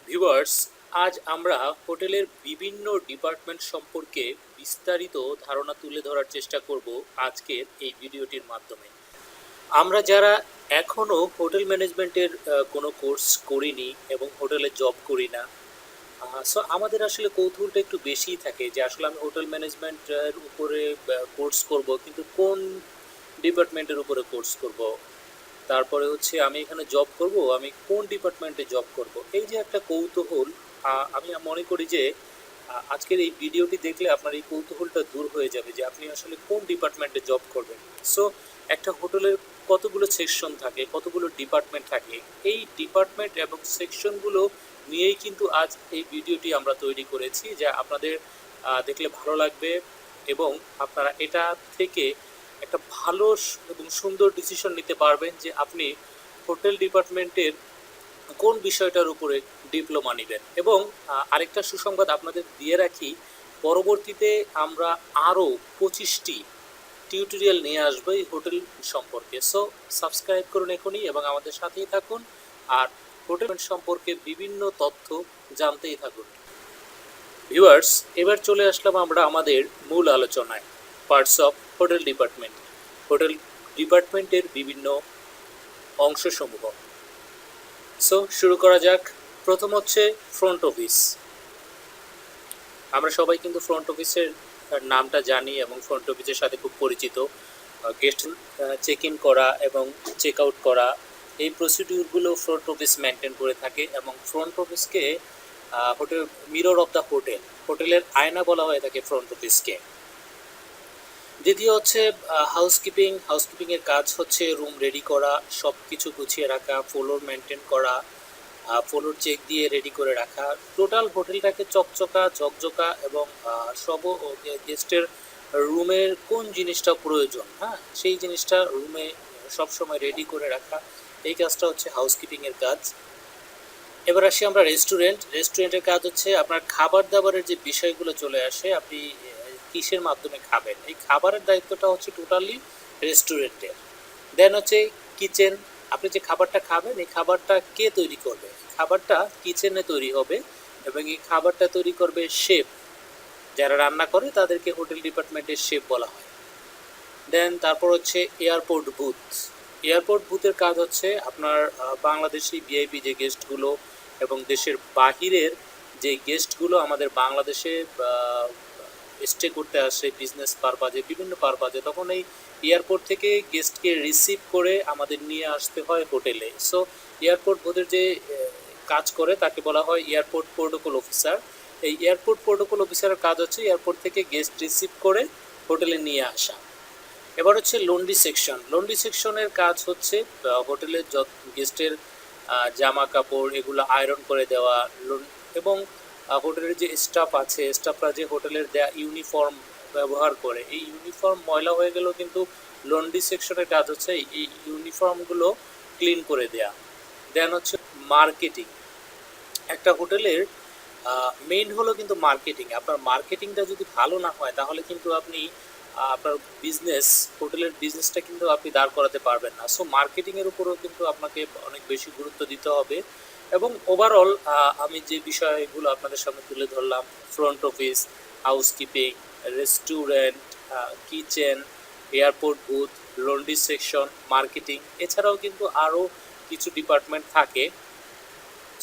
Viewers, আজ আমরা হোটেলের বিভিন্ন ডিপার্টমেন্ট সম্পর্কে বিস্তারিত ধারণা তুলে ধরার চেষ্টা করব আজকের এই ভিডিওটির মাধ্যমে। আমরা যারা এখনও হোটেল ম্যানেজমেন্টের কোনো কোর্স করিনি এবং হোটেলে জব করি না, সো আমাদের আসলে কৌতূহলটা একটু বেশিই থাকে যে আসলে আমি হোটেল ম্যানেজমেন্টের উপরে কোর্স করব, কিন্তু কোন ডিপার্টমেন্টের উপরে কোর্স করব, তারপরে হচ্ছে আমি এখানে জব করব, আমি কোন ডিপার্টমেন্টে জব করব, এই যে একটা কৌতূহল। আমি মনে করি যে আজকের এই ভিডিওটি দেখলে আপনার এই কৌতূহলটা দূর হয়ে যাবে যে আপনি আসলে কোন ডিপার্টমেন্টে জব করবেন। সো একটা হোটেলের কতগুলো সেকশন থাকে, কতগুলো ডিপার্টমেন্ট থাকে, এই ডিপার্টমেন্ট এবং সেকশনগুলো নিয়েই কিন্তু আজ এই ভিডিওটি আমরা তৈরি করেছি, যা আপনাদের দেখলে ভালো লাগবে এবং আপনারা এটা থেকে একটা ভালো এবং সুন্দর ডিসিশন নিতে পারবেন যে আপনি হোটেল ডিপার্টমেন্টের কোন বিষয়টার উপরে ডিপ্লোমা নেবেন। এবং আরেকটা সুসংবাদ আপনাদের দিয়ে রাখি, পরবর্তীতে আমরা আরও 25টি টিউটোরিয়াল নিয়ে আসবো এই হোটেল সম্পর্কে। সো সাবস্ক্রাইব করুন এখনই এবং আমাদের সাথেই থাকুন, আর হোটেল সম্পর্কে বিভিন্ন তথ্য জানতেই থাকুন। ভিউয়ার্স, এবার চলে আসলাম আমরা আমাদের মূল আলোচনায়, parts of hotel department. Hotel ডিপার্টমেন্টের বিভিন্ন অংশসমূহ। সো শুরু করা যাক। প্রথম হচ্ছে ফ্রন্ট অফিস। আমরা সবাই কিন্তু ফ্রন্ট অফিসের নামটা জানি এবং ফ্রন্ট অফিসের সাথে খুব পরিচিত। গেস্ট চেক ইন করা এবং চেক আউট করা, এই প্রসিডিউরগুলো ফ্রন্ট অফিস মেনটেন করে থাকে এবং ফ্রন্ট অফিসকে hotel mirror of the hotel, হোটেলের আয়না বলা হয়ে থাকে ফ্রন্ট অফিসকে। দ্বিতীয় হচ্ছে হাউসকিপিং। হাউসকিপিংয়ের কাজ হচ্ছে রুম রেডি করা, সব কিছু গুছিয়ে রাখা, ফ্লোর মেনটেন করা, ফ্লোর চেক দিয়ে রেডি করে রাখা, টোটাল হোটেলটাকে চকচকা ঝকঝকা এবং সব গেস্টের রুমের কোন জিনিসটা প্রয়োজন, সেই জিনিসটা রুমে সবসময় রেডি করে রাখা, এই কাজটা হচ্ছে হাউসকিপিংয়ের কাজ। এবার আসি আমরা রেস্টুরেন্টের কাজ হচ্ছে আপনার খাবার দাবারের যে বিষয়গুলো চলে আসে, আপনি কিসের মাধ্যমে খাবেন, এই খাবারের দায়িত্বটা হচ্ছে টোটালি রেস্টুরেন্টের। দেন হচ্ছে কিচেন, আপনি যে খাবারটা খাবেন এই খাবারটা কে তৈরি করবে, খাবারটা কিচেনে তৈরি হবে এবং এই খাবারটা তৈরি করবে শেফ। যারা রান্না করে তাদেরকে হোটেল ডিপার্টমেন্টের শেফ বলা হয়। দেন তারপর হচ্ছে এয়ারপোর্ট বুথ। এয়ারপোর্ট বুথের কাজ হচ্ছে আপনার বাংলাদেশি ভিআইপি যে গেস্টগুলো এবং দেশের বাহিরের যে গেস্টগুলো আমাদের বাংলাদেশে স্টে করতে আসে বিজনেস পারপাজে, বিভিন্ন পারপাজে, তখন এই এয়ারপোর্ট থেকে গেস্টকে রিসিভ করে আমাদের নিয়ে আসতে হয় হোটেলে। সো এয়ারপোর্ট বুথের যে কাজ করে তাকে বলা হয় এয়ারপোর্ট প্রোটোকল অফিসার। এই এয়ারপোর্ট প্রোটোকল অফিসারের কাজ হচ্ছে এয়ারপোর্ট থেকে গেস্ট রিসিভ করে হোটেলে নিয়ে আসা। এবার হচ্ছে লন্ড্রি সেকশন। লন্ড্রি সেকশনের কাজ হচ্ছে হোটেলের গেস্টের জামা কাপড় এগুলো আয়রন করে দেওয়া এবং হোটেলের যে স্টাফ আছে, স্টাফরা যে হোটেলের দেয়া ইউনিফর্ম ব্যবহার করে, এই ইউনিফর্ম ময়লা হয়ে গেলেও কিন্তু লন্ড্রি সেকশনের কাজ হচ্ছে এই ইউনিফর্মগুলো ক্লিন করে দেয়া। দেন হচ্ছে মার্কেটিং। একটা হোটেলের মেইন হলো কিন্তু মার্কেটিং। আপনার মার্কেটিংটা যদি ভালো না হয় তাহলে কিন্তু আপনি আপনার হোটেলের বিজনেসটা কিন্তু আপনি দাঁড় করাতে পারবেন না। সো মার্কেটিংয়ের উপরেও কিন্তু আপনাকে অনেক বেশি গুরুত্ব দিতে হবে। এবং ওভারঅল আমি যে বিষয়গুলো আপনাদের সামনে তুলে ধরলাম, front office, housekeeping, restaurant, kitchen, airport booth, laundry section, marketing, এছাড়াও কিন্তু আরও কিছু ডিপার্টমেন্ট থাকে।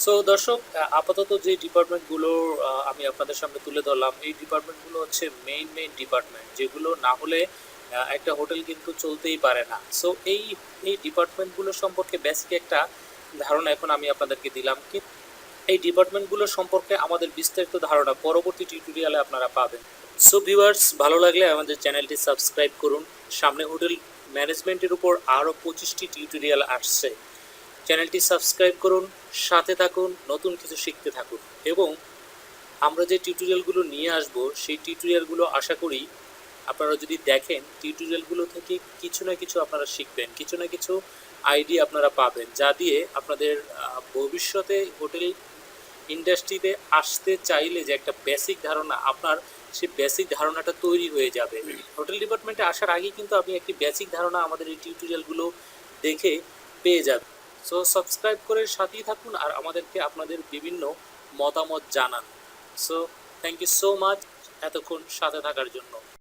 সো দর্শক, আপাতত যে ডিপার্টমেন্টগুলো আমি আপনাদের সামনে তুলে ধরলাম, এই ডিপার্টমেন্টগুলো হচ্ছে মেইন ডিপার্টমেন্ট, যেগুলো না হলে একটা হোটেল কিন্তু চলতেই পারে না। সো এই ডিপার্টমেন্টগুলো সম্পর্কে বেসিক একটা ধারণা এখন আমি আপনাদেরকে দিলাম। কি এই ডিপার্টমেন্টগুলো সম্পর্কে আমাদের বিস্তারিত ধারণা পরবর্তী টিউটোরিয়ালে আপনারা পাবেন। সো ভিউয়ার্স, ভালো লাগলে আমাদের চ্যানেলটি সাবস্ক্রাইব করুন। সামনে হোটেল ম্যানেজমেন্টের উপর আরও 25টি টিউটোরিয়াল আসছে। চ্যানেলটি সাবস্ক্রাইব করুন, সাথে থাকুন, নতুন কিছু শিখতে থাকুন এবং আমরা যে টিউটোরিয়ালগুলো নিয়ে আসব সেই টিউটোরিয়ালগুলো আশা করি আপনারা যদি দেখেন, টিউটোরিয়ালগুলো থেকে কিছু না কিছু আপনারা শিখবেন, কিছু না কিছু আইডিয়া আপনারা পাবেন, যা দিয়ে আপনাদের ভবিষ্যতে হোটেল ইন্ডাস্ট্রিতে আসতে চাইলে যে একটা বেসিক ধারণা, আপনার সেই বেসিক ধারণাটা তৈরি হয়ে যাবে। হোটেল ডিপার্টমেন্টে আসার আগেই কিন্তু আপনি একটি বেসিক ধারণা আমাদের এই টিউটোরিয়ালগুলো দেখে পেয়ে যাবেন। সো সাবস্ক্রাইব করে সাথেই থাকুন আর আমাদেরকে আপনাদের বিভিন্ন মতামত জানান। So thank you so much এতক্ষণ সাথে থাকার জন্য।